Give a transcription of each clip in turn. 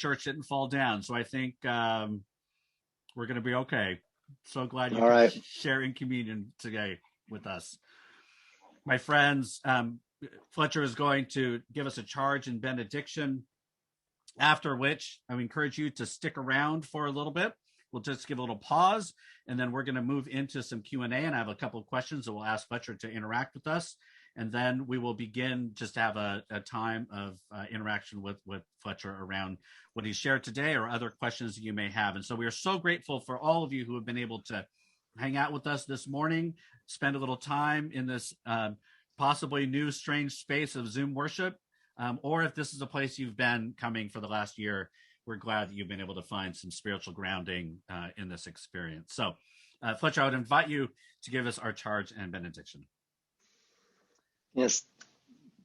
church didn't fall down. So I think we're going to be okay. So glad you All right. could share in communion today with us. My friends, Fletcher is going to give us a charge and benediction, after which I would encourage you to stick around for a little bit. We'll just give a little pause, and then we're going to move into some Q&A, and I have a couple of questions that we'll ask Fletcher to interact with us. And then we will begin just to have a time of interaction with Fletcher around what he shared today or other questions you may have. And so we are so grateful for all of you who have been able to hang out with us this morning, spend a little time in this possibly new, strange space of Zoom worship. Or if this is a place you've been coming for the last year, we're glad that you've been able to find some spiritual grounding in this experience. So, Fletcher, I would invite you to give us our charge and benediction. Yes,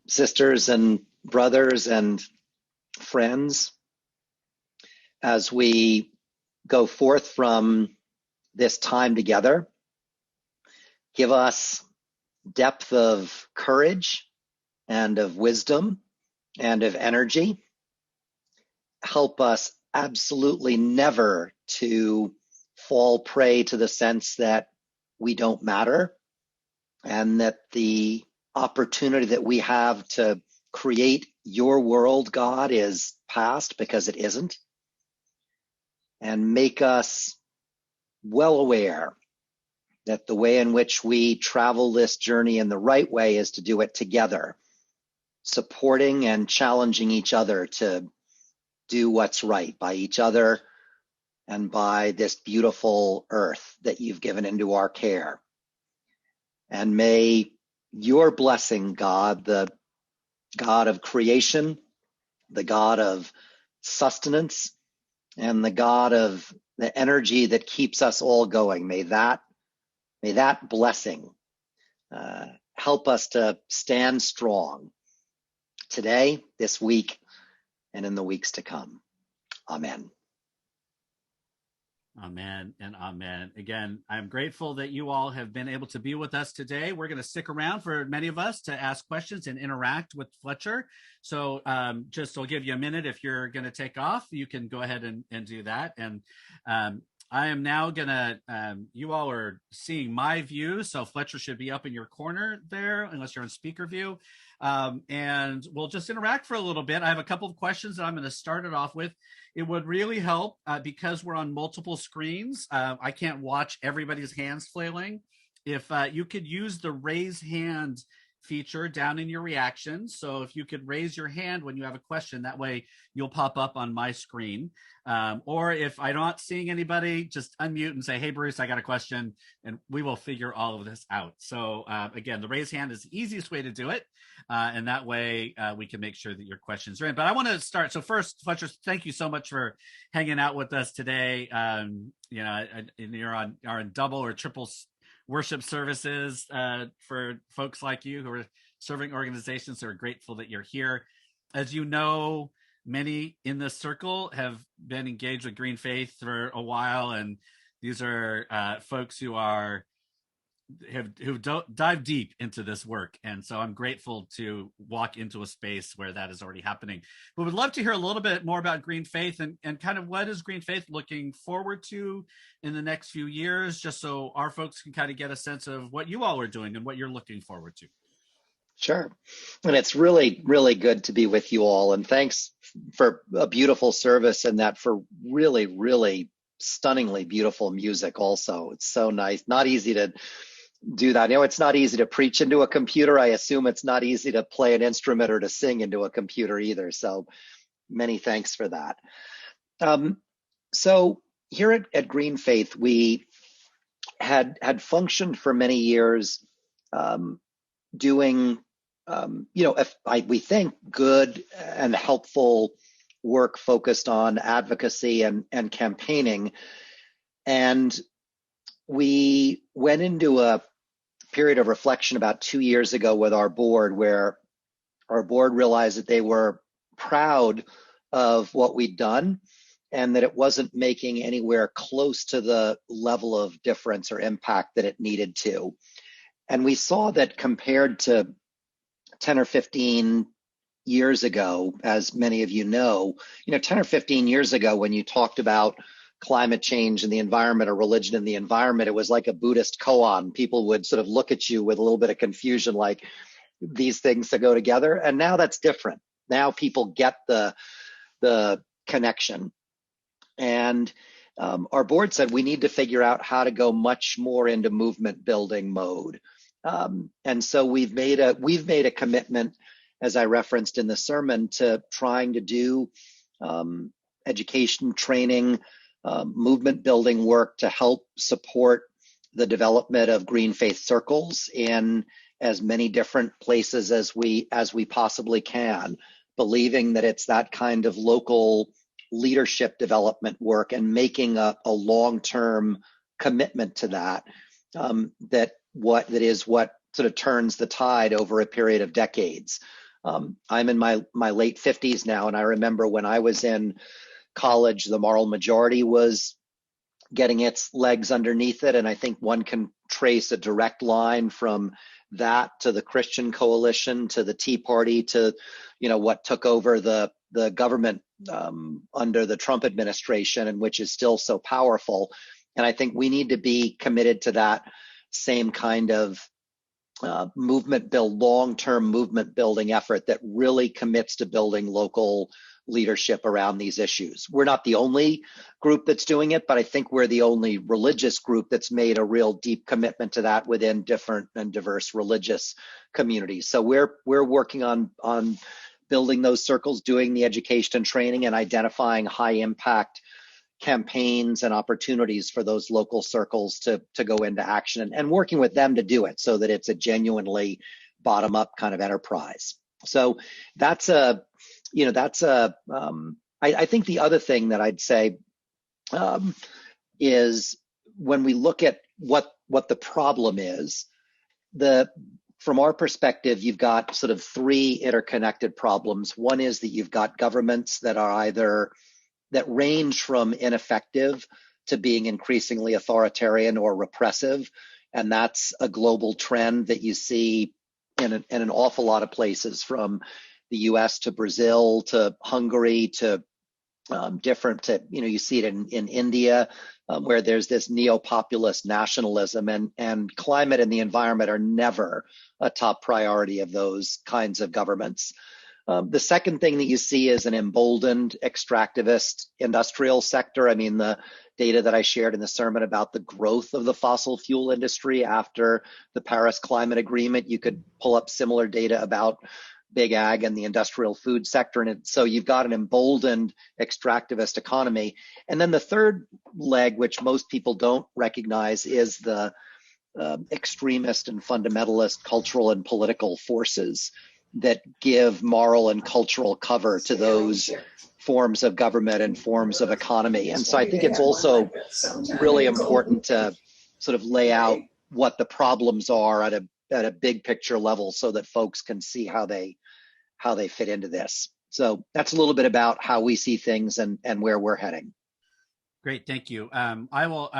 sisters and brothers and friends, as we go forth from this time together, give us depth of courage and of wisdom and of energy. Help us absolutely never to fall prey to the sense that we don't matter, and that the opportunity that we have to create your world, God, is past, because it isn't. And make us well aware that the way in which we travel this journey in the right way is to do it together, supporting and challenging each other to do what's right by each other and by this beautiful earth that you've given into our care. And may your blessing, God, the God of creation, the God of sustenance, and the God of the energy that keeps us all going, may that blessing help us to stand strong today, this week, and in the weeks to come. Amen. Amen and amen. Again, I'm grateful that you all have been able to be with us today. We're going to stick around for many of us to ask questions and interact with Fletcher. So just I'll give you a minute. If you're going to take off, you can go ahead and do that. And I am now going to, you all are seeing my view. So Fletcher should be up in your corner there, unless you're in speaker view. And we'll just interact for a little bit. I have a couple of questions that I'm going to start it off with. It would really help because we're on multiple screens. I can't watch everybody's hands flailing. If you could use the raise hand feature down in your reactions. So if you could raise your hand when you have a question, that way you'll pop up on my screen. Or if I'm not seeing anybody, just unmute and say, hey, Bruce, I got a question, and we will figure all of this out. So again, the raise hand is the easiest way to do it. And that way we can make sure that your questions are in. But I want to start. So first, Fletcher, thank you so much for hanging out with us today. You're on double or triple worship services for folks like you who are serving organizations who are grateful that you're here. As you know, many in this circle have been engaged with Green Faith for a while, and these are folks who dive deep into this work. And so I'm grateful to walk into a space where that is already happening. But would love to hear a little bit more about Green Faith and kind of what is Green Faith looking forward to in the next few years, just so our folks can kind of get a sense of what you all are doing and what you're looking forward to. Sure. And it's really, really good to be with you all. And thanks for a beautiful service, and that for really, really stunningly beautiful music also. It's so nice. Not easy to do that. It's not easy to preach into a computer. I assume it's not easy to play an instrument or to sing into a computer either. So many thanks for that. So here at Green Faith, we had functioned for many years doing, we think good and helpful work focused on advocacy and campaigning. And we went into a period of reflection about 2 years ago with our board, where our board realized that they were proud of what we'd done and that it wasn't making anywhere close to the level of difference or impact that it needed to. And we saw that compared to 10 or 15 years ago, as many of you know, 10 or 15 years ago, when you talked about climate change and the environment or religion and the environment, it was like a Buddhist koan. People would sort of look at you with a little bit of confusion, like these things that go together. And now that's different. Now people get the connection. And our board said we need to figure out how to go much more into movement building mode. And so we've made a commitment, as I referenced in the sermon, to trying to do education, training, movement building work to help support the development of green faith circles in as many different places as we possibly can, believing that it's that kind of local leadership development work and making a long-term commitment to that, that is what sort of turns the tide over a period of decades. I'm in my late 50s now, and I remember when I was in college, the moral majority was getting its legs underneath it, and I think one can trace a direct line from that to the Christian Coalition, to the Tea Party, to what took over the government under the Trump administration, and which is still so powerful. And I think we need to be committed to that same kind of long-term movement building effort that really commits to building local leadership around these issues. We're not the only group that's doing it, but I think we're the only religious group that's made a real deep commitment to that within different and diverse religious communities. So we're working on building those circles, doing the education and training, and identifying high impact campaigns and opportunities for those local circles to go into action, and working with them to do it so that it's a genuinely bottom up kind of enterprise. So I think the other thing that I'd say is when we look at what the problem is, from our perspective, you've got sort of three interconnected problems. One is that you've got governments that range from ineffective to being increasingly authoritarian or repressive. And that's a global trend that you see in an awful lot of places, from the US to Brazil to Hungary to you see it in India, where there's this neo-populist nationalism, and climate and the environment are never a top priority of those kinds of governments. The second thing that you see is an emboldened extractivist industrial sector. I mean, the data that I shared in the sermon about the growth of the fossil fuel industry after the Paris Climate Agreement, you could pull up similar data about big ag and the industrial food sector. And so you've got an emboldened extractivist economy. And then the third leg, which most people don't recognize, is the extremist and fundamentalist cultural and political forces that give moral and cultural cover to those forms of government and forms of economy. And so I think it's also really important to sort of lay out what the problems are at a big picture level, so that folks can see how they fit into this. So that's a little bit about how we see things and where we're heading. Great, thank you. I will.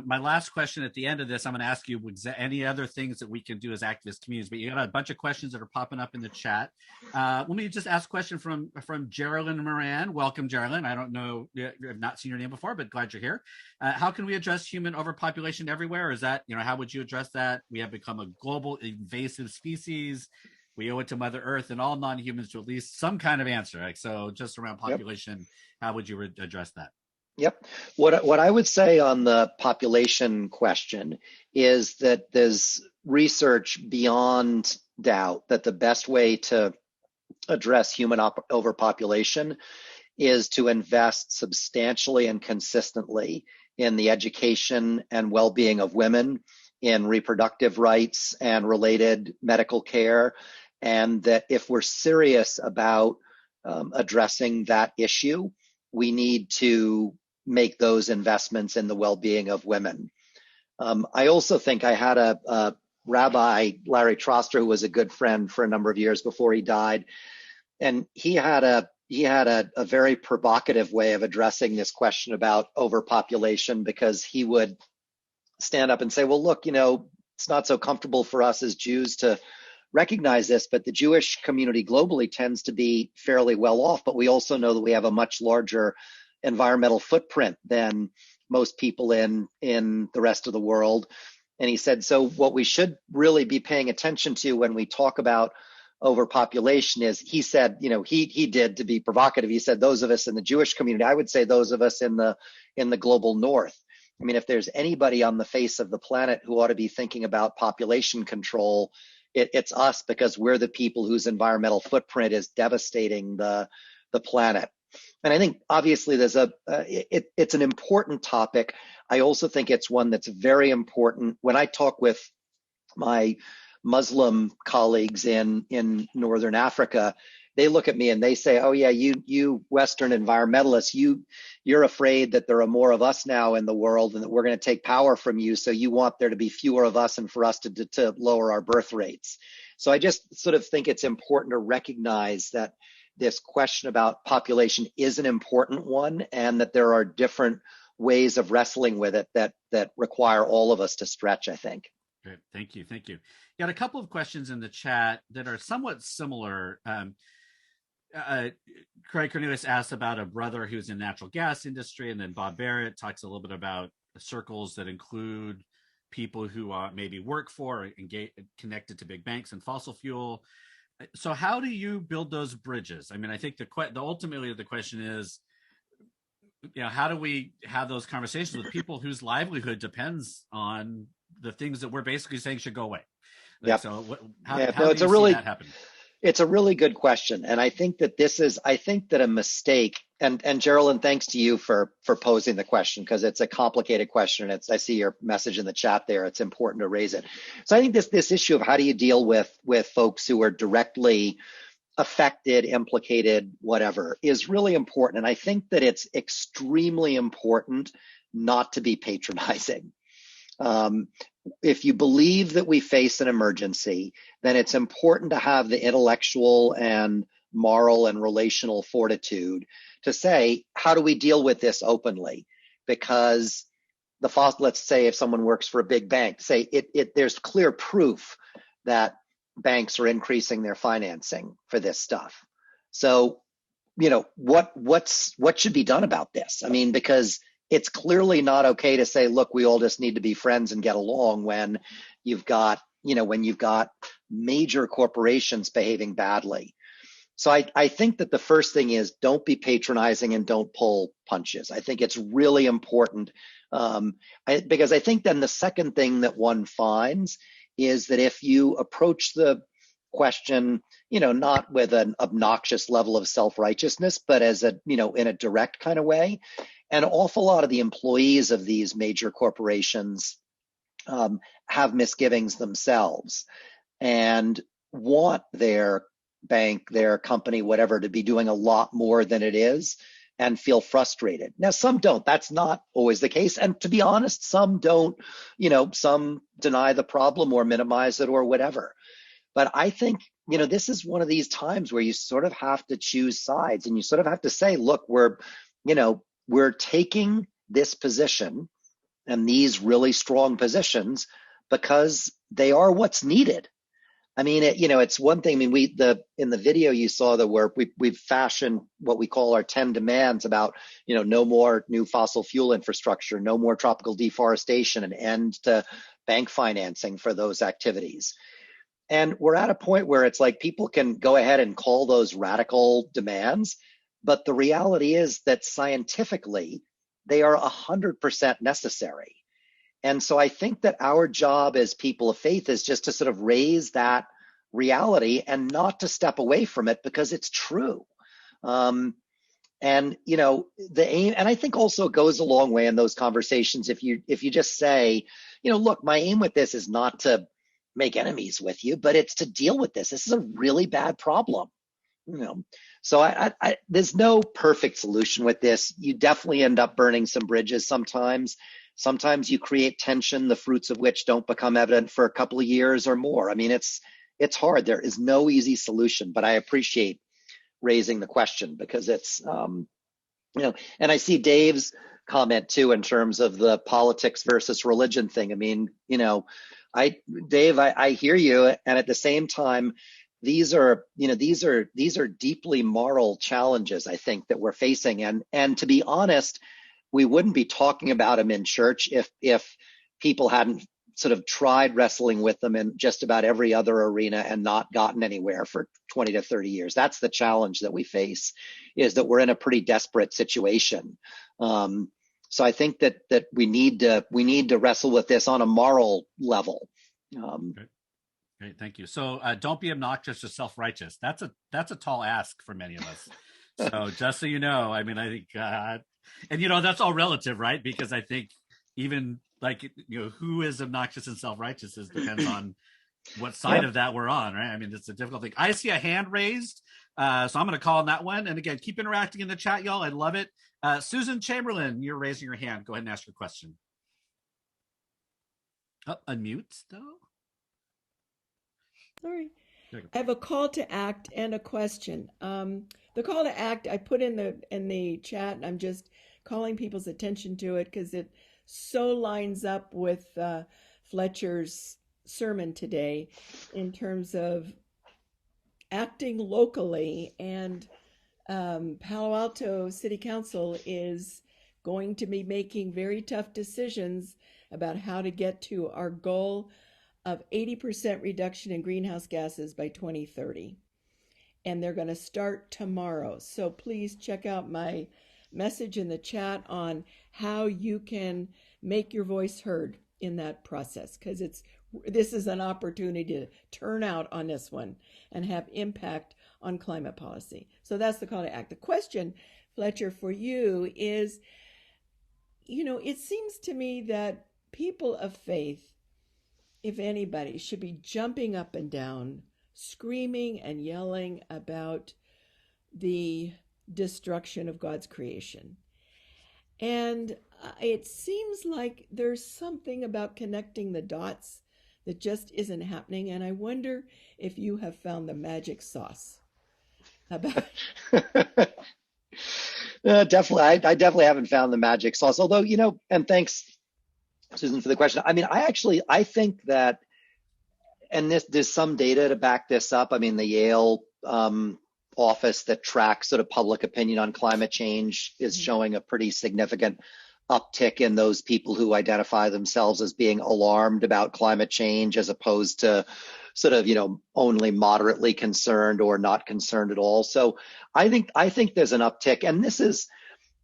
My last question at the end of this, I'm going to ask you any other things that we can do as activist communities. But you got a bunch of questions that are popping up in the chat. Let me just ask a question from Geraldine Moran. Welcome, Geraldine. I don't know, I've not seen your name before, but glad you're here. How can we address human overpopulation everywhere? Is that, how would you address that? We have become a global invasive species. We owe it to Mother Earth and all non-humans to at least some kind of answer. So just around population, how would you address that? Yep. What I would say on the population question is that there's research beyond doubt that the best way to address human overpopulation is to invest substantially and consistently in the education and well-being of women, in reproductive rights and related medical care, and that if we're serious about addressing that issue, we need to make those investments in the well-being of women. I also think I had a Rabbi, Larry Troster, who was a good friend for a number of years before he died, and he had a very provocative way of addressing this question about overpopulation, because he would stand up and say, well, look, it's not so comfortable for us as Jews to recognize this, but the Jewish community globally tends to be fairly well off. But we also know that we have a much larger environmental footprint than most people in the rest of the world. And he said, so what we should really be paying attention to when we talk about overpopulation is, he said, he did, to be provocative, he said, those of us in the Jewish community, I would say those of us in the global north. I mean, if there's anybody on the face of the planet who ought to be thinking about population control, it's us, because we're the people whose environmental footprint is devastating the planet. And I think obviously there's it's an important topic. I also think it's one that's very important. When I talk with my Muslim colleagues in Northern Africa, they look at me and they say, oh yeah, you Western environmentalists, you're afraid that there are more of us now in the world and that we're going to take power from you. So you want there to be fewer of us and for us to lower our birth rates. So I just sort of think it's important to recognize that this question about population is an important one, and that there are different ways of wrestling with it that require all of us to stretch, I think. Great. Thank you. Got a couple of questions in the chat that are somewhat similar. Craig Cornelius asked about a brother who's in natural gas industry, and then Bob Barrett talks a little bit about circles that include people who maybe work for or connected to big banks and fossil fuel. So how do you build those bridges? I mean, I think ultimately the question is, how do we have those conversations with people whose livelihood depends on the things that we're basically saying should go away? Yeah. So how do you see that happen? It's a really good question. And I think that a mistake, and Geraldine, thanks to you for posing the question, because it's a complicated question. I see your message in the chat there. It's important to raise it. So I think this issue of how do you deal with folks who are directly affected, implicated, whatever, is really important. And I think that it's extremely important not to be patronizing. If you believe that we face an emergency, then it's important to have the intellectual and moral and relational fortitude to say, how do we deal with this openly? Because let's say if someone works for a big bank, say there's clear proof that banks are increasing their financing for this stuff. So, what should be done about this? I mean, because it's clearly not okay to say, look, we all just need to be friends and get along when you've got major corporations behaving badly. So I think that the first thing is, don't be patronizing and don't pull punches. I think it's really important, because I think then the second thing that one finds is that if you approach the question, not with an obnoxious level of self-righteousness, but as in a direct kind of way, an awful lot of the employees of these major corporations have misgivings themselves and want their bank, their company, whatever, to be doing a lot more than it is, and feel frustrated. Now, some don't. That's not always the case. And to be honest, some don't, some deny the problem or minimize it or whatever. But I think, this is one of these times where you sort of have to choose sides, and you sort of have to say, look, we're taking this position and these really strong positions because they are what's needed. I mean, it's one thing. I mean, in the video you saw we've fashioned what we call our 10 demands about, no more new fossil fuel infrastructure, no more tropical deforestation, an end to bank financing for those activities. And we're at a point where it's like people can go ahead and call those radical demands, but the reality is that scientifically, they are 100% necessary. And so I think that our job as people of faith is just to sort of raise that reality and not to step away from it because it's true. And, the aim, and I think also it goes a long way in those conversations if you just say, look, my aim with this is not to make enemies with you, but it's to deal with this. This is a really bad problem. So I there's no perfect solution with this. You definitely end up burning some bridges sometimes. Sometimes you create tension, the fruits of which don't become evident for a couple of years or more. I mean, it's hard. There is no easy solution, but I appreciate raising the question because it's, and I see Dave's comment too in terms of the politics versus religion thing. I mean, Dave, I hear you. And at the same time, these are deeply moral challenges, I think, that we're facing. And to be honest, we wouldn't be talking about them in church if people hadn't sort of tried wrestling with them in just about every other arena and not gotten anywhere for 20 to 30 years. That's the challenge that we face, is that we're in a pretty desperate situation. So I think that we need to wrestle with this on a moral level. Great, thank you. So don't be obnoxious or self-righteous. That's a tall ask for many of us. So just so you know, I mean, I think, and that's all relative, right? Because I think even who is obnoxious and self-righteous depends on what side of that we're on, right? I mean, it's a difficult thing. I see a hand raised, so I'm going to call on that one. And again, keep interacting in the chat, y'all. I love it. Susan Chamberlain, you're raising your hand. Go ahead and ask your question. Oh, unmute though. Sorry. I have a call to act and a question. The call to act I put in the chat, and I'm just calling people's attention to it because it so lines up with Fletcher's sermon today in terms of acting locally. And Palo Alto City Council is going to be making very tough decisions about how to get to our goal of 80% reduction in greenhouse gases by 2030. And they're going to start tomorrow. So please check out my message in the chat on how you can make your voice heard in that process, because this is an opportunity to turn out on this one and have impact on climate policy. So that's the call to act. The question, Fletcher, for you is, it seems to me that people of faith, if anybody, should be jumping up and down, screaming and yelling about the destruction of God's creation. And it seems like there's something about connecting the dots that just isn't happening. And I wonder if you have found the magic sauce about Definitely. I definitely haven't found the magic sauce, although, and thanks, Susan, for the question. I mean, I think that, and there's some data to back this up. I mean, the Yale office that tracks sort of public opinion on climate change is showing a pretty significant uptick in those people who identify themselves as being alarmed about climate change, as opposed to sort of, only moderately concerned or not concerned at all. So I think there's an uptick. And this is,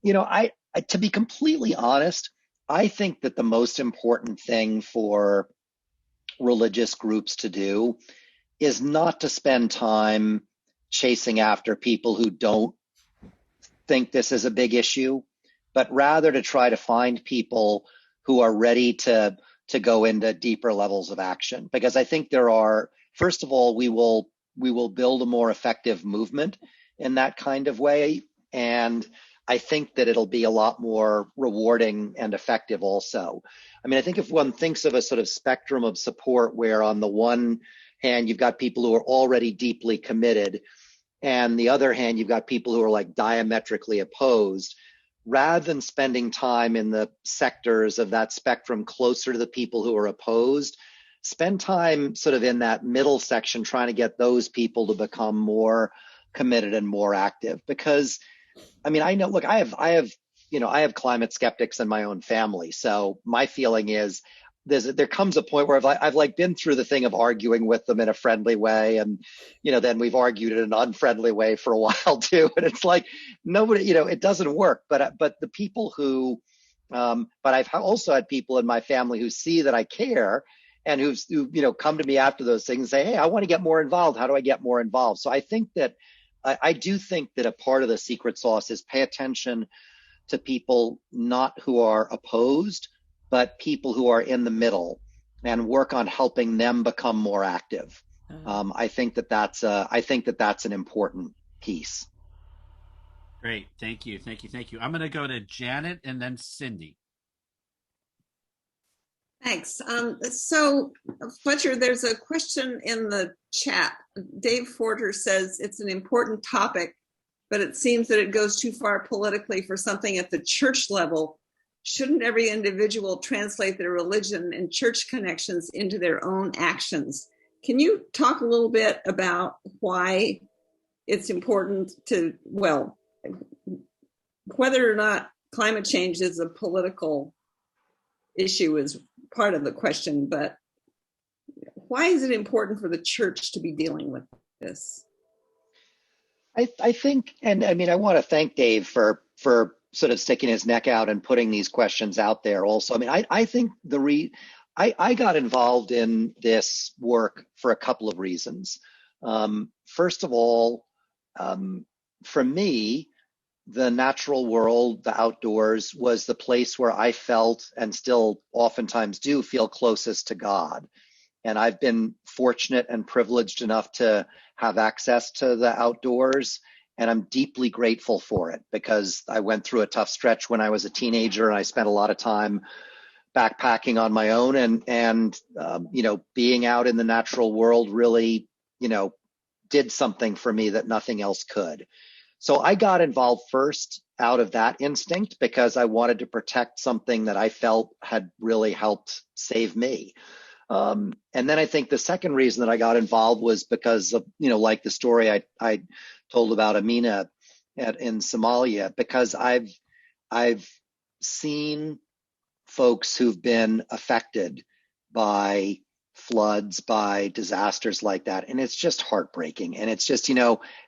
to be completely honest, I think that the most important thing for religious groups to do is not to spend time chasing after people who don't think this is a big issue, but rather to try to find people who are ready to go into deeper levels of action. Because I think first of all, we will build a more effective movement in that kind of way. And I think that it'll be a lot more rewarding and effective also. I mean, I think if one thinks of a sort of spectrum of support where on the one hand, you've got people who are already deeply committed, and the other hand, you've got people who are like diametrically opposed, rather than spending time in the sectors of that spectrum closer to the people who are opposed, spend time sort of in that middle section trying to get those people to become more committed and more active. Because I mean, I know, look, I have climate skeptics in my own family. So my feeling is there comes a point where I've like been through the thing of arguing with them in a friendly way. And, then we've argued in an unfriendly way for a while too. And it's like, nobody, it doesn't work. But the people who, but I've also had people in my family who see that I care and who come to me after those things and say, hey, I want to get more involved. How do I get more involved? So I think that, I do think that a part of the secret sauce is pay attention to people not who are opposed, but people who are in the middle, and work on helping them become more active. I think that's an important piece. Great, thank you. I'm going to go to Janet and then Cindy. Thanks. So, Fletcher, there's a question in the chat. Dave Forter says it's an important topic, but it seems that it goes too far politically for something at the church level shouldn't every individual translate their religion and church connections into their own actions? Can you talk a little bit about why it's important to, well, whether or not climate change is a political issue is part of the question, but why is it important for the church to be dealing with this? I think, and I mean, I want to thank Dave for sort of sticking his neck out and putting these questions out there also. I mean, I think I got involved in this work for a couple of reasons. First of all, for me, the natural world, the outdoors, was the place where I felt, and still oftentimes do feel, closest to God. And I've been fortunate and privileged enough to have access to the outdoors. And I'm deeply grateful for it, because I went through a tough stretch when I was a teenager, and I spent a lot of time backpacking on my own, and being out in the natural world really, did something for me that nothing else could. So I got involved first out of that instinct, because I wanted to protect something that I felt had really helped save me. And then I think the second reason that I got involved was because of, like the story I told about Amina in Somalia, because I've seen folks who've been affected by floods, by disasters like that. And it's just heartbreaking. And it's just,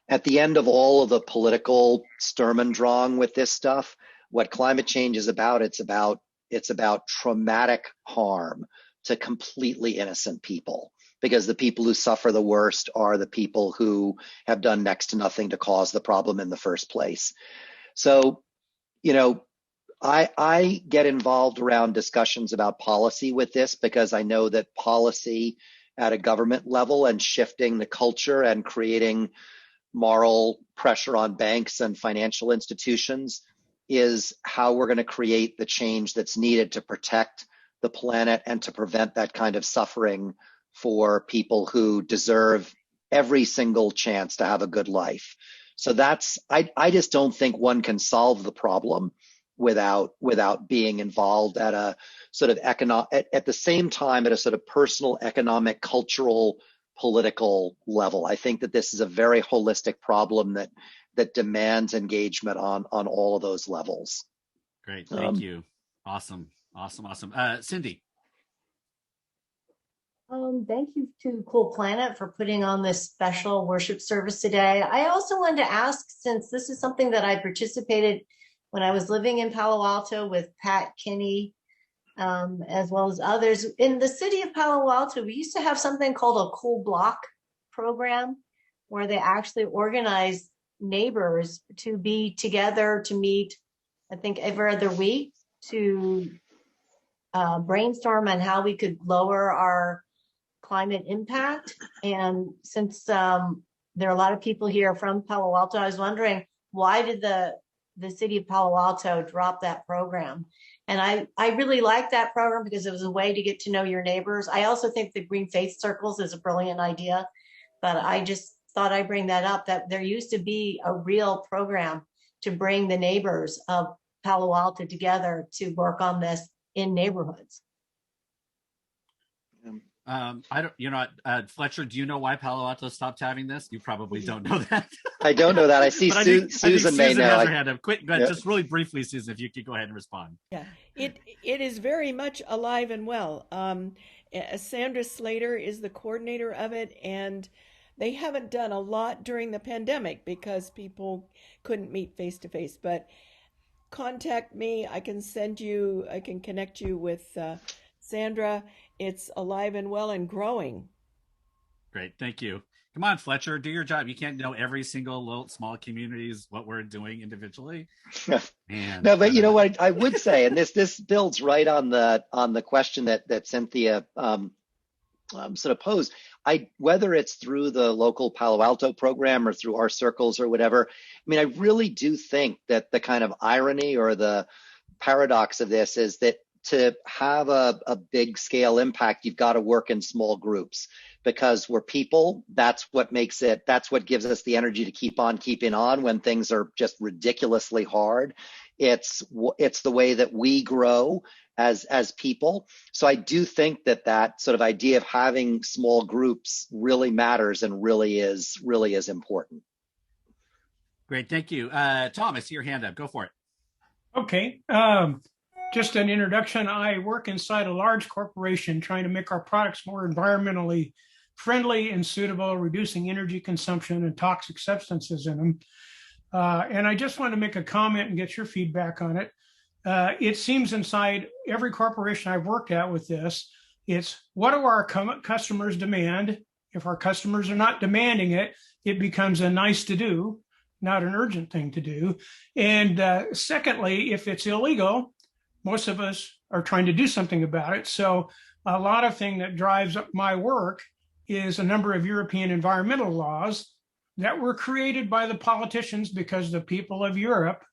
at the end of all of the political Sturm und Drang with this stuff, what climate change is about, it's about traumatic harm to completely innocent people, because the people who suffer the worst are the people who have done next to nothing to cause the problem in the first place. So, I get involved around discussions about policy with this, because I know that policy at a government level and shifting the culture and creating moral pressure on banks and financial institutions is how we're going to create the change that's needed to protect the planet and to prevent that kind of suffering for people who deserve every single chance to have a good life. So I just don't think one can solve the problem without being involved at a sort of at the same time at a sort of personal, economic, cultural, political level. I think that this is a very holistic problem that demands engagement on all of those levels. Great, thank you. Awesome. Cindy. Thank you to Cool Planet for putting on this special worship service today. I also wanted to ask, since this is something that I participated when I was living in Palo Alto with Pat Kinney, as well as others. In the city of Palo Alto, we used to have something called a Cool Block program, where they actually organized neighbors to be together to meet, I think, every other week to brainstorm on how we could lower our climate impact. And since there are a lot of people here from Palo Alto, I was wondering, why did the city of Palo Alto drop that program? And I really liked that program because it was a way to get to know your neighbors. I also think the Green Faith Circles is a brilliant idea, but I just thought I'd bring that up, that there used to be a real program to bring the neighbors of Palo Alto together to work on this in neighborhoods. I don't, Fletcher, do you know why Palo Alto stopped having this? You probably don't know that. I don't know that. I see Susan may know. Has her hand up. Quick, go ahead, just really briefly, Susan, if you could go ahead and respond. Yeah, it is very much alive and well. Sandra Slater is the coordinator of it, and they haven't done a lot during the pandemic because people couldn't meet face to face. But contact me. I can connect you with Sandra. It's alive and well and growing. Great, thank you. Come on, Fletcher, do your job. You can't know every single little small communities what we're doing individually. No, but you know what I would say, and this builds right on the question that Cynthia sort of posed. Whether it's through the local Palo Alto program or through our circles or whatever, I mean, I really do think that the kind of irony or the paradox of this is that to have a big scale impact, you've got to work in small groups, because we're people. That's what gives us the energy to keep on keeping on when things are just ridiculously hard. It's the way that we grow as people. So I do think that sort of idea of having small groups really matters and really is important. Great, thank you. Tom, I see your hand up. Go for it. Okay. Just an introduction. I work inside a large corporation trying to make our products more environmentally friendly and suitable, reducing energy consumption and toxic substances in them. And I just want to make a comment and get your feedback on it. It seems inside every corporation I've worked at with this, it's what do our customers demand? If our customers are not demanding it, it becomes a nice to do, not an urgent thing to do. And secondly, if it's illegal, most of us are trying to do something about it. So a lot of thing that drives up my work is a number of European environmental laws that were created by the politicians because the people of Europe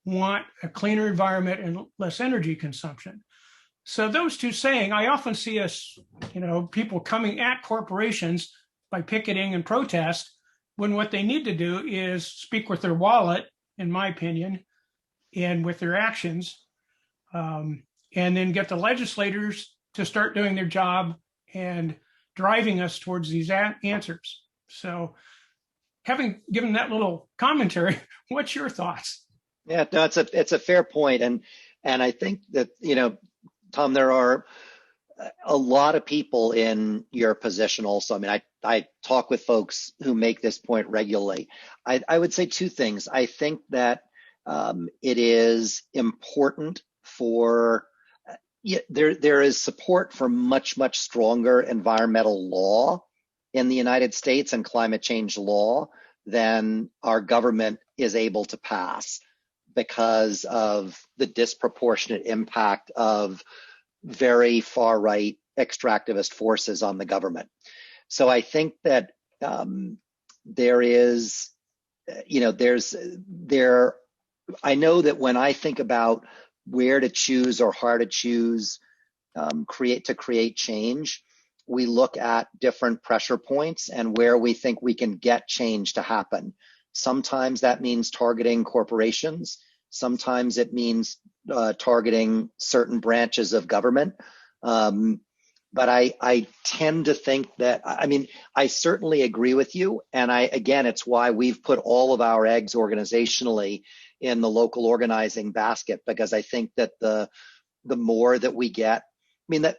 want a cleaner environment and less energy consumption. So those two saying, I often see us, people coming at corporations by picketing and protest, when what they need to do is speak with their wallet, in my opinion, and with their actions, and then get the legislators to start doing their job and driving us towards these answers. So having given that little commentary, what's your thoughts? Yeah, no, it's a fair point. And I think that, Tom, there are a lot of people in your position also. I mean, I talk with folks who make this point regularly. I would say two things. I think that it is important for, there is support for much stronger environmental law in the United States and climate change law than our government is able to pass because of the disproportionate impact of very far right extractivist forces on the government. So I think that there is, I know that when I think about where to choose or how to choose, create change, we look at different pressure points and where we think we can get change to happen. Sometimes that means targeting corporations. Sometimes it means targeting certain branches of government. But I tend to think that, I certainly agree with you. And again, it's why we've put all of our eggs organizationally in the local organizing basket, because I think that the more that we get, that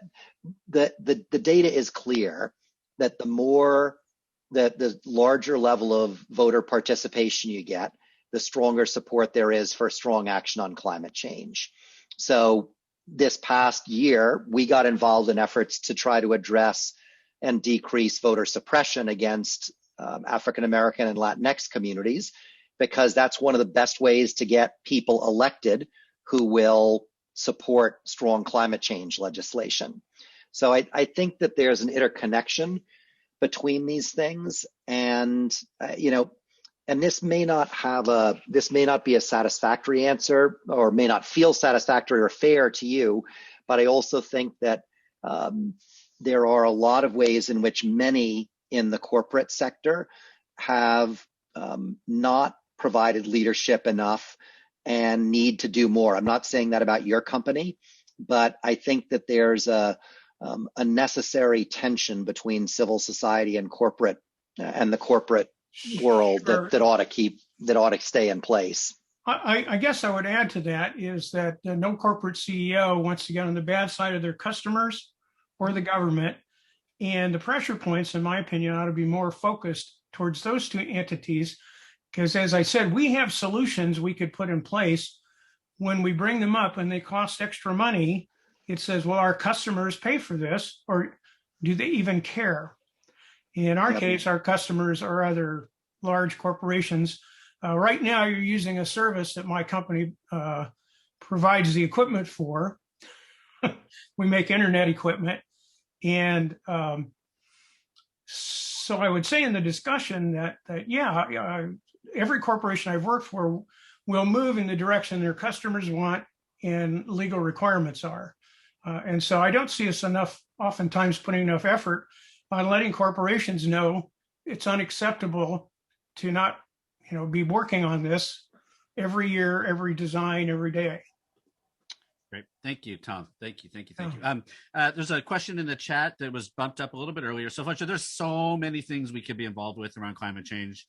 the data is clear that the larger level of voter participation you get, the stronger support there is for strong action on climate change. So this past year, we got involved in efforts to try to address and decrease voter suppression against African American and Latinx communities, because that's one of the best ways to get people elected who will support strong climate change legislation. So I think that there's an interconnection between these things, and and this may not be a satisfactory answer, or may not feel satisfactory or fair to you, but I also think that there are a lot of ways in which many in the corporate sector have not provided leadership enough and need to do more. I'm not saying that about your company, but I think that there's a necessary tension between civil society and corporate and the corporate world Sure. that ought to stay in place. I guess I would add to that is that no corporate CEO wants to get on the bad side of their customers or the government. And the pressure points, in my opinion, ought to be more focused towards those two entities. Because as I said, we have solutions we could put in place. When we bring them up and they cost extra money, it says, well, our customers pay for this, or do they even care? In our case, our customers are other large corporations. Right now, you're using a service that my company provides the equipment for. We make internet equipment. And so I would say in the discussion that every corporation I've worked for will move in the direction their customers want and legal requirements are. And so I don't see us oftentimes putting enough effort on letting corporations know it's unacceptable to not, be working on this every year, every design, every day. Great. Thank you, Tom. Thank you. There's a question in the chat that was bumped up a little bit earlier. So, Fletcher, there's so many things we could be involved with around climate change.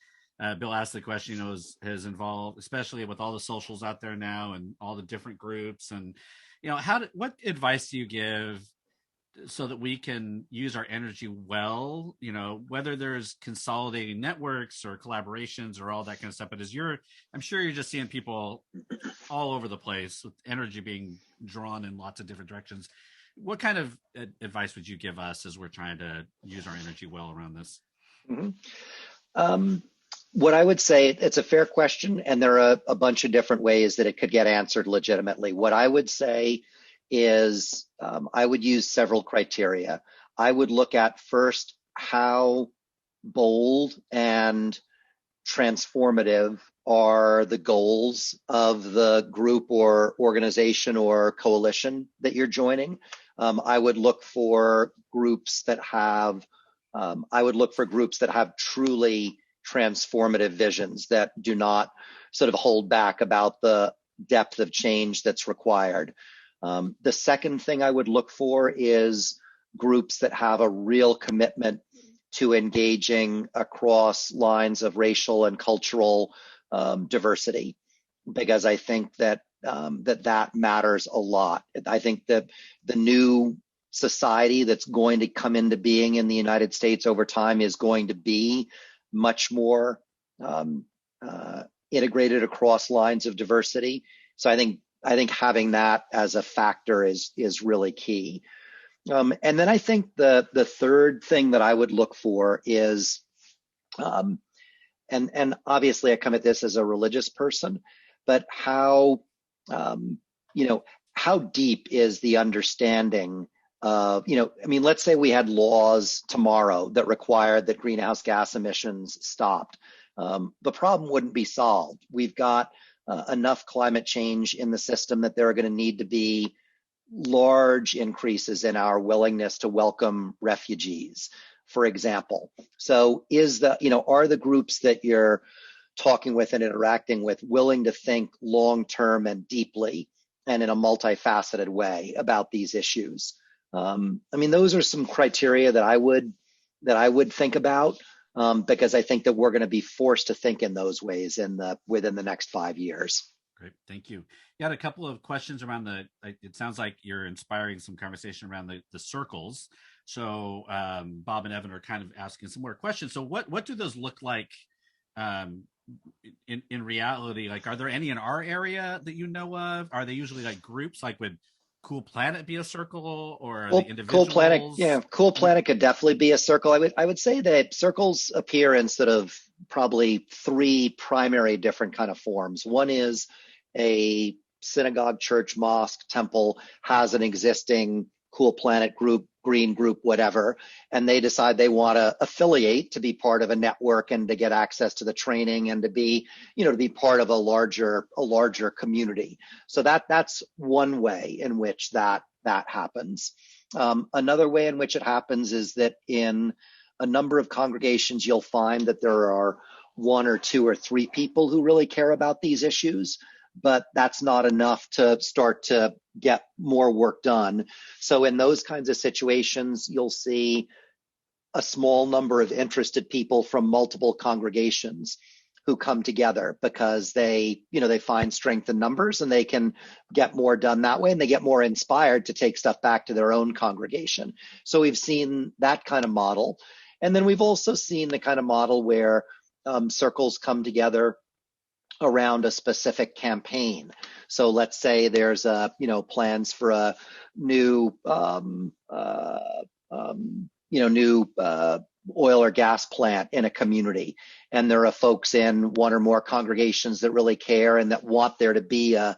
Bill asked the question, is involved, especially with all the socials out there now and all the different groups. And, what advice do you give so that we can use our energy well, whether there's consolidating networks or collaborations or all that kind of stuff. But I'm sure you're just seeing people all over the place with energy being drawn in lots of different directions. What kind of advice would you give us as we're trying to use our energy well around this? Mm-hmm. What I would say, it's a fair question, and there are a bunch of different ways that it could get answered legitimately. What I would say is I would use several criteria. I would look at first how bold and transformative are the goals of the group or organization or coalition that you're joining. I would look for groups that have truly transformative visions that do not sort of hold back about the depth of change that's required. The second thing I would look for is groups that have a real commitment to engaging across lines of racial and cultural diversity, because I think that that matters a lot. I think that the new society that's going to come into being in the United States over time is going to be much more integrated across lines of diversity. So I think having that as a factor is really key. And then I think the third thing that I would look for is, and obviously I come at this as a religious person, but how deep is the understanding of, let's say we had laws tomorrow that required that greenhouse gas emissions stopped. The problem wouldn't be solved. We've got enough climate change in the system that there are going to need to be large increases in our willingness to welcome refugees, for example. So are the groups that you're talking with and interacting with willing to think long-term and deeply and in a multifaceted way about these issues? Those are some criteria that I would think about, because I think that we're going to be forced to think in those ways within the next 5 years. Great, thank you. You had a couple of questions around it sounds like you're inspiring some conversation around the circles. So Bob and Evan are kind of asking some more questions. So what do those look like in reality? Like, are there any in our area that you know of? Are they usually like groups? Like, would Cool Planet be a circle, or the individuals? Cool Planet could definitely be a circle. I would say that circles appear in sort of probably three primary different kind of forms. One is a synagogue, church, mosque, temple has an existing Cool Planet group, green group, whatever, and they decide they want to affiliate to be part of a network and to get access to the training and to be part of a larger community. So that's one way in which that happens. Another way in which it happens is that in a number of congregations, you'll find that there are one or two or three people who really care about these issues, but that's not enough to start to get more work done. So in those kinds of situations, you'll see a small number of interested people from multiple congregations who come together because they find strength in numbers and they can get more done that way, and they get more inspired to take stuff back to their own congregation. So we've seen that kind of model. And then we've also seen the kind of model where circles come together around a specific campaign. So let's say there's plans for a new oil or gas plant in a community, and there are folks in one or more congregations that really care and that want there to be a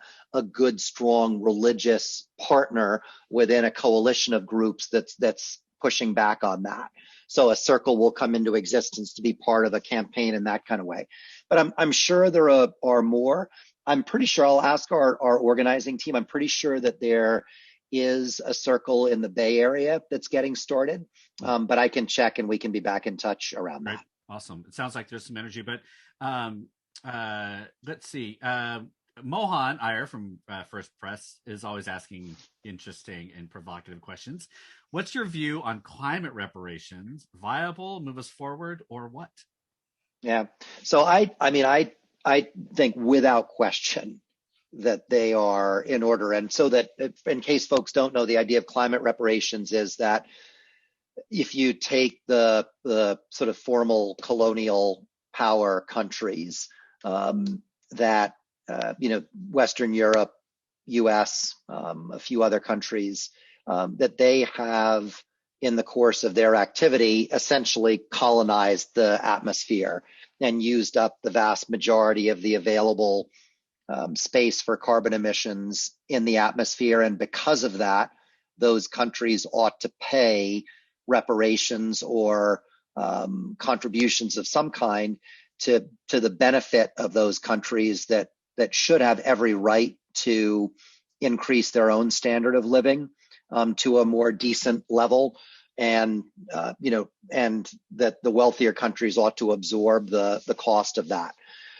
good, strong religious partner within a coalition of groups that's pushing back on that. So a circle will come into existence to be part of a campaign in that kind of way. But I'm sure there are more. I'm pretty sure I'll ask our organizing team. I'm pretty sure that there is a circle in the Bay Area that's getting started, but I can check and we can be back in touch around that. Awesome. It sounds like there's some energy, but Let's see. Mohan Iyer from First Press is always asking interesting and provocative questions. What's your view on climate reparations? Viable, move us forward, or what? Yeah. So I think without question that they are in order. And so that, in case folks don't know, the idea of climate reparations is that if you take the sort of formal colonial power countries that Western Europe, U.S., a few other countries, that they have in the course of their activity essentially colonized the atmosphere and used up the vast majority of the available space for carbon emissions in the atmosphere. And because of that, those countries ought to pay reparations or contributions of some kind to the benefit of those countries that should have every right to increase their own standard of living to a more decent level, and and that the wealthier countries ought to absorb the cost of that.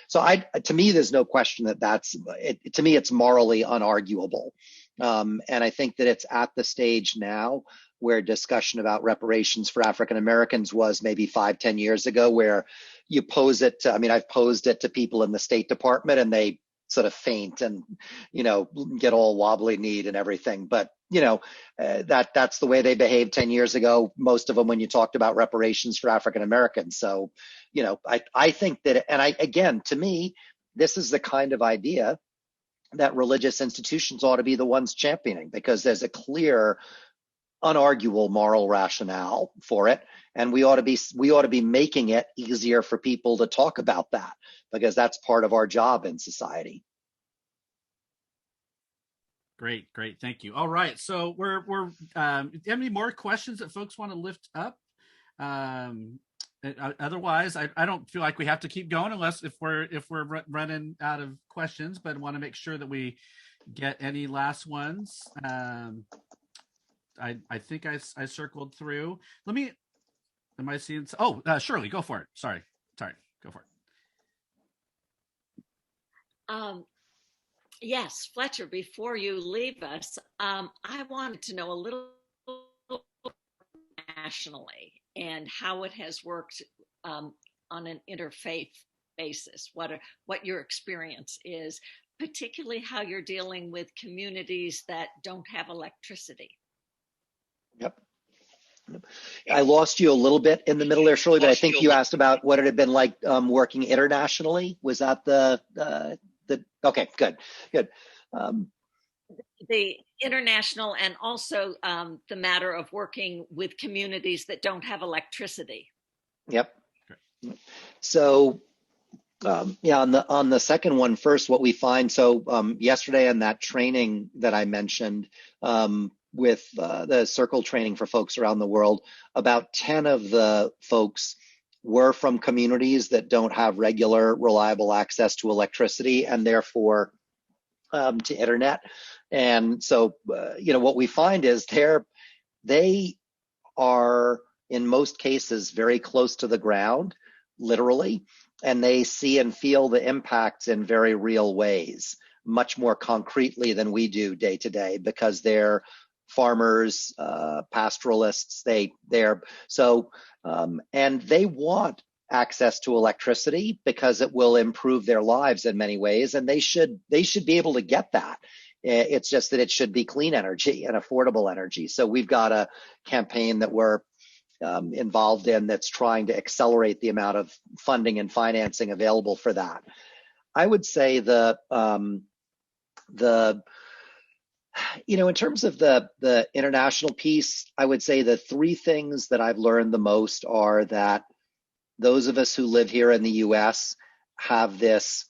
So to me, there's no question to me, it's morally unarguable. And I think that it's at the stage now where discussion about reparations for African Americans was maybe 5-10 years ago, where you pose it to, I've posed it to people in the State Department and they sort of faint and, get all wobbly-kneed and everything. But, that's the way they behaved 10 years ago, most of them, when you talked about reparations for African Americans. So, I think that, again, to me, this is the kind of idea that religious institutions ought to be the ones championing, because there's a clear, unarguable moral rationale for it, and we ought to be making it easier for people to talk about that, because that's part of our job in society. Great, thank you. All right, so we're do you have any more questions that folks want to lift up? Otherwise, I don't feel like we have to keep going unless if we're running out of questions, but I want to make sure that we get any last ones. I think I circled through. Am I seeing? Oh, Shirley, go for it. Sorry, go for it. Yes, Fletcher, before you leave us, I wanted to know a little nationally and how it has worked on an interfaith basis, what your experience is, particularly how you're dealing with communities that don't have electricity. Yep. I lost you a little bit in the middle there, Shirley, but I think you asked about what it had been like working internationally. Was that the okay, good. The international, and also the matter of working with communities that don't have electricity. Yep. So on the second one first, what we find, so yesterday in that training that I mentioned with the circle training for folks around the world, about 10 of the folks were from communities that don't have regular, reliable access to electricity and therefore to internet. And so, what we find is they are in most cases very close to the ground, literally, and they see and feel the impacts in very real ways, much more concretely than we do day to day, because they're farmers, pastoralists. And they want access to electricity because it will improve their lives in many ways, and they should be able to get that. It's just that it should be clean energy and affordable energy. So we've got a campaign that we're involved in that's trying to accelerate the amount of funding and financing available for that. I would say in terms of the international piece, I would say the three things that I've learned the most are that those of us who live here in the US have this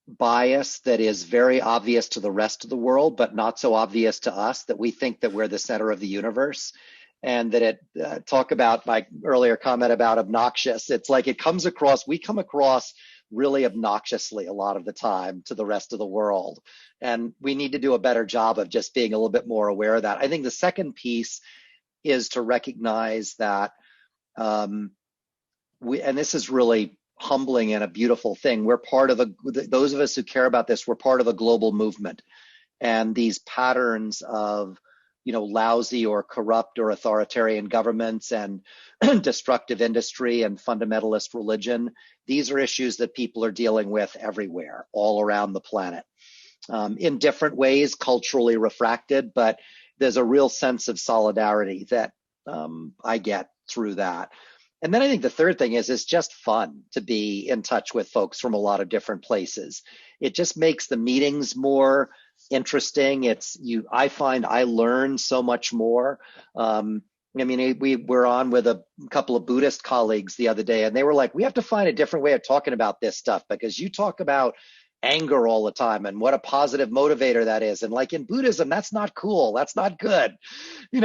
bias that is very obvious to the rest of the world, but not so obvious to us, that we think that we're the center of the universe. And that talk about my earlier comment about obnoxious. It's like we come across really obnoxiously a lot of the time to the rest of the world. And we need to do a better job of just being a little bit more aware of that. I think the second piece is to recognize that and this is really humbling and a beautiful thing. We're part of those of us who care about this, we're part of a global movement. And these patterns of, lousy or corrupt or authoritarian governments and destructive industry and fundamentalist religion, these are issues that people are dealing with everywhere, all around the planet, in different ways, culturally refracted, but there's a real sense of solidarity that I get through that. And then I think the third thing is it's just fun to be in touch with folks from a lot of different places. It just makes the meetings more interesting. I find I learn so much more. We were on with a couple of Buddhist colleagues the other day, and they were like, we have to find a different way of talking about this stuff because you talk about anger all the time and what a positive motivator that is. And like in Buddhism, that's not cool. That's not good.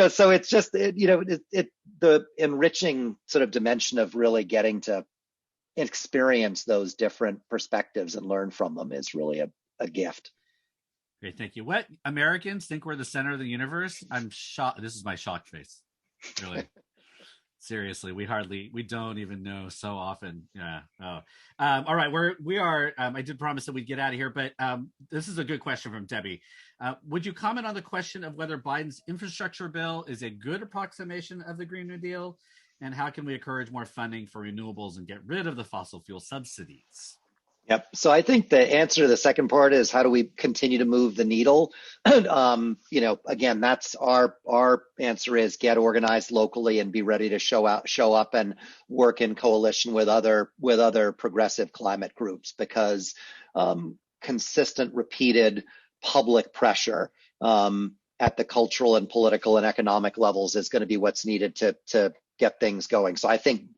So it's just, the enriching sort of dimension of really getting to experience those different perspectives and learn from them is really a gift. Great, thank you. What Americans think we're the center of the universe? I'm shocked. This is my shocked face. Really. Seriously, we don't even know so often. Yeah. Oh. All right. We are. I did promise that we'd get out of here, but this is a good question from Debbie. Would you comment on the question of whether Biden's infrastructure bill is a good approximation of the Green New Deal, and how can we encourage more funding for renewables and get rid of the fossil fuel subsidies? Yep. So I think the answer to the second part is how do we continue to move the needle? Again, that's our answer is get organized locally and be ready to show up and work in coalition with other progressive climate groups, because consistent, repeated public pressure at the cultural and political and economic levels is going to be what's needed to get things going. So I think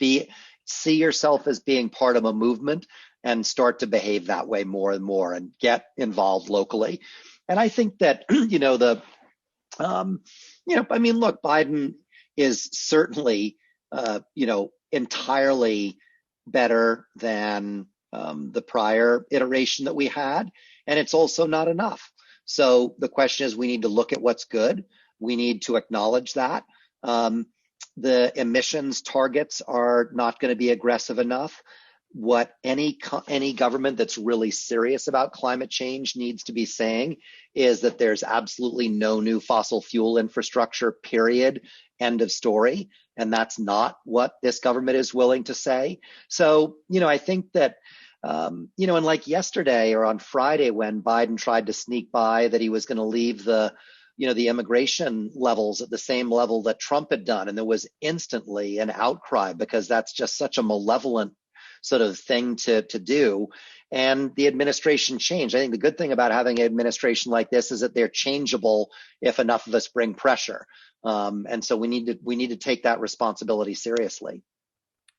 see yourself as being part of a movement and start to behave that way more and more and get involved locally. And I think that, look, Biden is certainly, entirely better than the prior iteration that we had. And it's also not enough. So the question is, we need to look at what's good. We need to acknowledge that. The emissions targets are not going to be aggressive enough. What any government that's really serious about climate change needs to be saying is that there's absolutely no new fossil fuel infrastructure, period, end of story. And that's not what this government is willing to say. So, I think that, and like yesterday or on Friday when Biden tried to sneak by that he was going to leave the immigration levels at the same level that Trump had done. And there was instantly an outcry because that's just such a malevolent sort of thing to do. And the administration changed. I think the good thing about having an administration like this is that they're changeable if enough of us bring pressure. And so we need to take that responsibility seriously.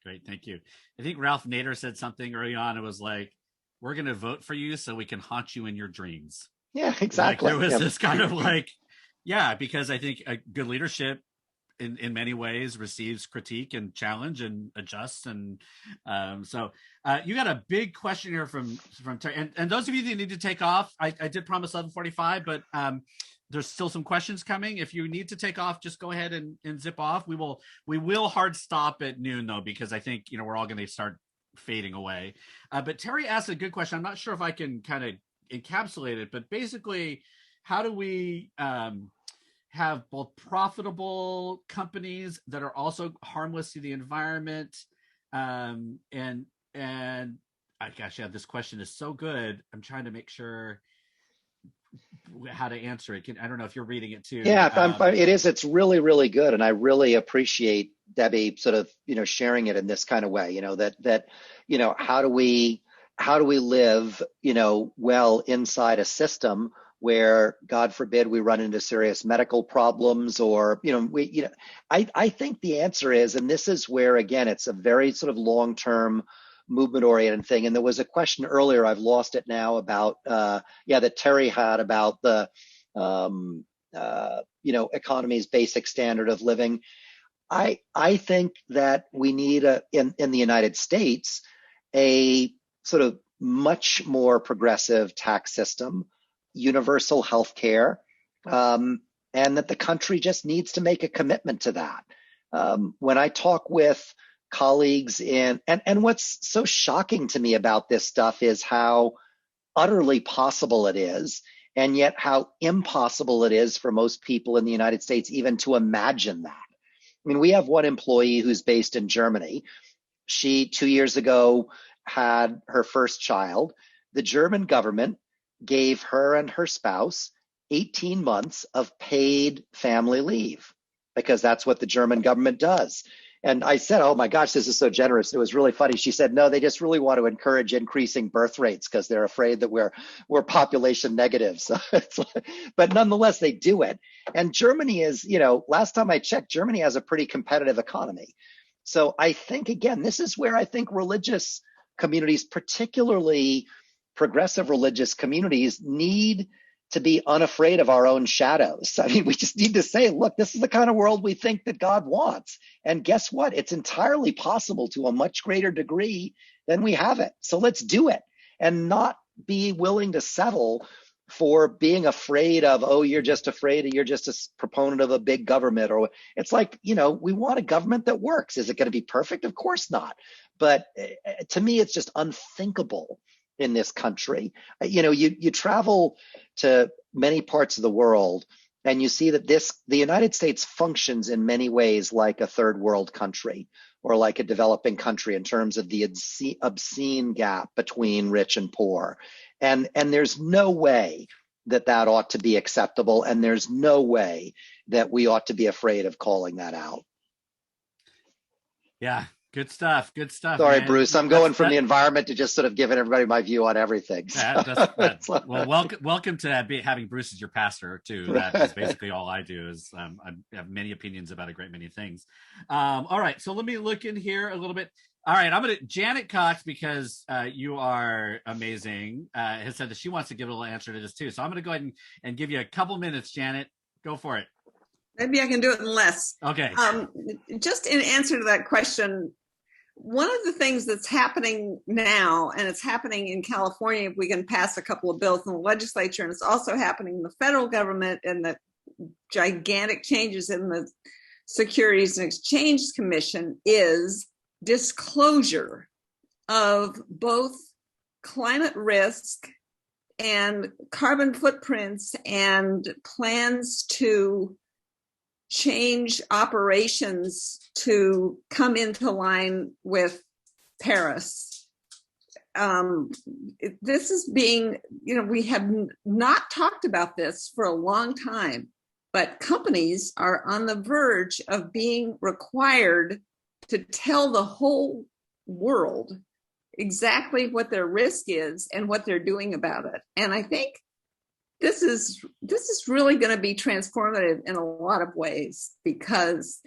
Great, thank you. I think Ralph Nader said something early on. It was like, we're going to vote for you so we can haunt you in your dreams. Yeah, exactly. Like there was this kind of because I think a good leadership in many ways receives critique and challenge and adjusts. And so you got a big question here from Terry. And those of you that need to take off, I did promise 11:45, but there's still some questions coming. If you need to take off, just go ahead and zip off. We will hard stop at noon though, because I think, we're all going to start fading away. But Terry asked a good question. I'm not sure if I can kind of encapsulate it, but basically, how do we have both profitable companies that are also harmless to the environment? And gosh, yeah, this question is so good. I'm trying to make sure how to answer it. I don't know if you're reading it too. Yeah, it is. It's really, really good. And I really appreciate Debbie sort of, sharing it in this kind of way, that how do we live, well inside a system where, God forbid, we run into serious medical problems or, I think the answer is, and this is where, again, it's a very sort of long-term movement-oriented thing. And there was a question earlier, I've lost it now, about, that Terry had about the, economy's basic standard of living. I think that we need in the United States, a sort of much more progressive tax system, universal health care, and that the country just needs to make a commitment to that. When I talk with colleagues and what's so shocking to me about this stuff is how utterly possible it is, and yet how impossible it is for most people in the United States even to imagine that. I mean, we have one employee who's based in Germany. She, 2 years ago, had her first child. The German government gave her and her spouse 18 months of paid family leave because that's what the German government does. And I said, oh my gosh, this is so generous. It was really funny. She said, no, they just really want to encourage increasing birth rates because they're afraid that we're population negative. So but nonetheless, they do it. And Germany is, last time I checked, Germany has a pretty competitive economy. So I think, again, this is where I think religious communities, particularly progressive religious communities, need to be unafraid of our own shadows. I mean, we just need to say, look, this is the kind of world we think that God wants. And guess what? It's entirely possible to a much greater degree than we have it. So let's do it and not be willing to settle for being afraid of, oh, you're just a proponent of a big government. Or it's like, we want a government that works. Is it going to be perfect? Of course not. But to me, it's just unthinkable in this country. You travel to many parts of the world and you see that the United States functions in many ways like a third world country or like a developing country in terms of the obscene gap between rich and poor. And there's no way that ought to be acceptable. And there's no way that we ought to be afraid of calling that out. Yeah. Good stuff. Good stuff. Sorry, man. Bruce. I'm going from the environment to just sort of giving everybody my view on everything. Well, welcome to having Bruce as your pastor too. That is basically all I do. Is I have many opinions about a great many things. All right, so let me look in here a little bit. All right, Janet Cox, because you are amazing, has said that she wants to give a little answer to this too. So I'm going to go ahead and give you a couple minutes, Janet. Go for it. Maybe I can do it in less. Okay. Just in answer to that question, one of the things that's happening now, and it's happening in California, if we can pass a couple of bills in the legislature, and it's also happening in the federal government and the gigantic changes in the Securities and Exchange Commission, is disclosure of both climate risk and carbon footprints and plans to change operations to come into line with Paris. This is being, we have not talked about this for a long time, but companies are on the verge of being required to tell the whole world exactly what their risk is and what they're doing about it. And I think this is really going to be transformative in a lot of ways, because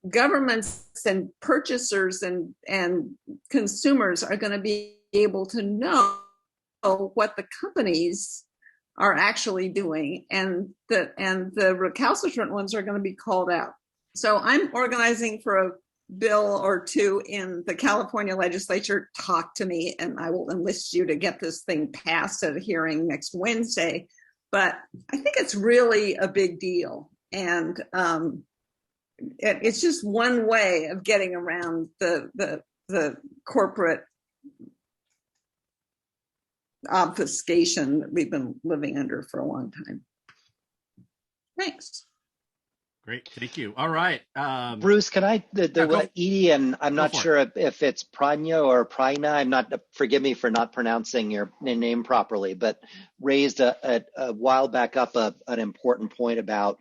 governments and purchasers and consumers are going to be able to know what the companies are actually doing, and the recalcitrant ones are going to be called out. So I'm organizing for a bill or two in the California legislature. Talk to me and I will enlist you to get this thing passed at a hearing next Wednesday. But I think it's really a big deal. And it's just one way of getting around the corporate obfuscation that we've been living under for a long time. Thanks. Great, thank you. All right, Bruce, can I? Edie, and I'm not sure if it's Pranya or Prina. I'm not. Forgive me for not pronouncing your name properly, but raised a while back up an important point about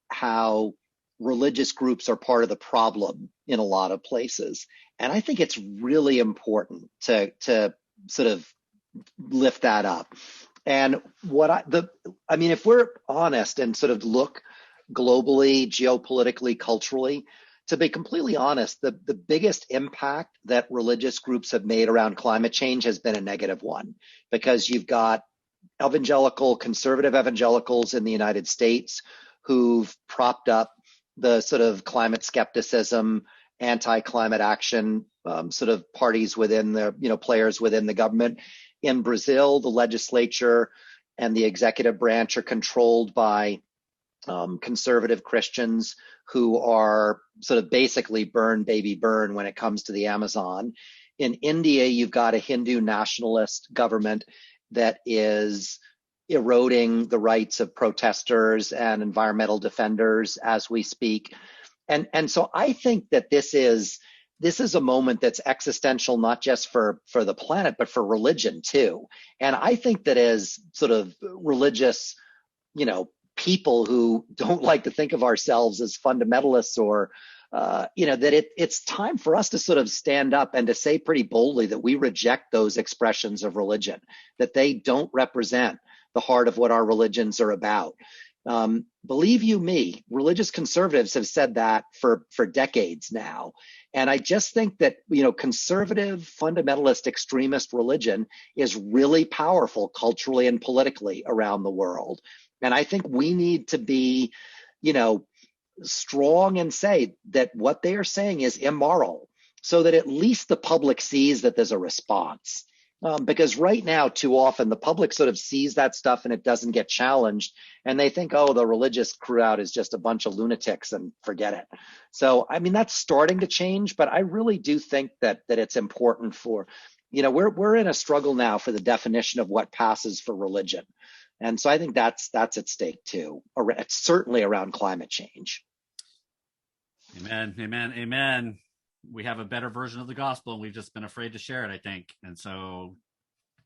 how religious groups are part of the problem in a lot of places, and I think it's really important to sort of lift that up. And if we're honest and sort of look globally, geopolitically, culturally, to be completely honest, the biggest impact that religious groups have made around climate change has been a negative one, because you've got conservative evangelicals in the United States who've propped up the sort of climate skepticism, anti-climate action sort of parties within the, players within the government. In Brazil, the legislature and the executive branch are controlled by conservative Christians who are sort of basically burn, baby, burn when it comes to the Amazon. In India, you've got a Hindu nationalist government that is eroding the rights of protesters and environmental defenders as we speak. And so I think that this is a moment that's existential, not just for the planet, but for religion too. And I think that as sort of religious, people who don't like to think of ourselves as fundamentalists or, that it's time for us to sort of stand up and to say pretty boldly that we reject those expressions of religion, that they don't represent the heart of what our religions are about. Believe you me, religious conservatives have said that for decades now. And I just think that, conservative, fundamentalist, extremist religion is really powerful culturally and politically around the world. And I think we need to be, strong and say that what they are saying is immoral so that at least the public sees that there's a response. Because right now, too often, the public sort of sees that stuff and it doesn't get challenged. And they think, oh, the religious crowd is just a bunch of lunatics and forget it. So, I mean, that's starting to change. But I really do think that it's important for, we're in a struggle now for the definition of what passes for religion. And so I think that's at stake, too. It's certainly around climate change. Amen, amen, amen. We have a better version of the gospel and we've just been afraid to share it, I think. And so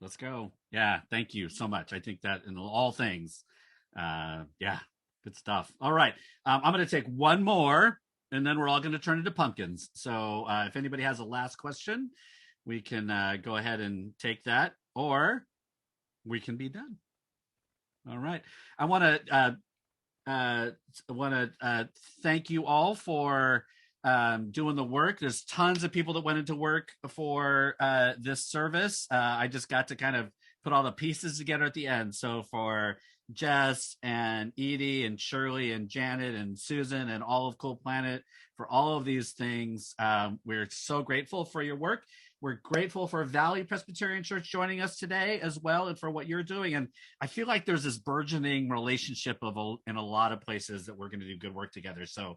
let's go. Yeah, thank you so much. I think that in all things, good stuff. All right. I'm going to take one more and then we're all going to turn into pumpkins. So if anybody has a last question, we can go ahead and take that or we can be done. All right. I want to thank you all for doing the work. There's tons of people that went into work for this service. I just got to kind of put all the pieces together at the end. So for Jess and Edie and Shirley and Janet and Susan and all of Cool Planet, for all of these things, we're so grateful for your work. We're grateful for Valley Presbyterian Church joining us today as well and for what you're doing. And I feel like there's this burgeoning relationship in a lot of places that we're going to do good work together. So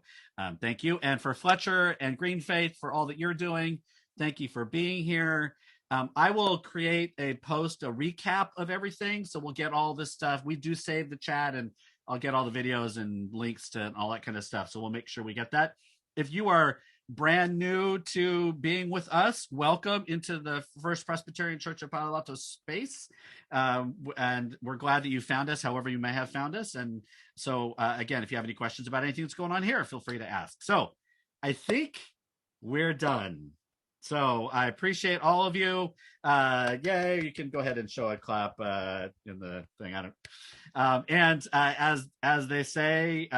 thank you. And for Fletcher and Green Faith, for all that you're doing, thank you for being here. I will create a recap of everything. So we'll get all this stuff. We do save the chat and I'll get all the videos and links to all that kind of stuff. So we'll make sure we get that. If you are brand new to being with us, welcome into the First Presbyterian Church of Palo Alto space. And we're glad that you found us, however you may have found us. And so, again, if you have any questions about anything that's going on here, feel free to ask. So I think we're done. So I appreciate all of you. Yay, you can go ahead and show a clap in the thing. And as they say,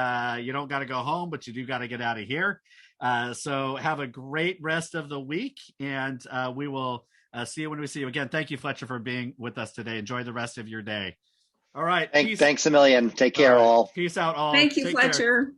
you don't got to go home, but you do got to get out of here. So have a great rest of the week, and we will see you when we see you again. Thank you, Fletcher, for being with us today. Enjoy the rest of your day. All right. Thanks a million. Take care, all. Peace out, all. Thank you, Take Fletcher. care.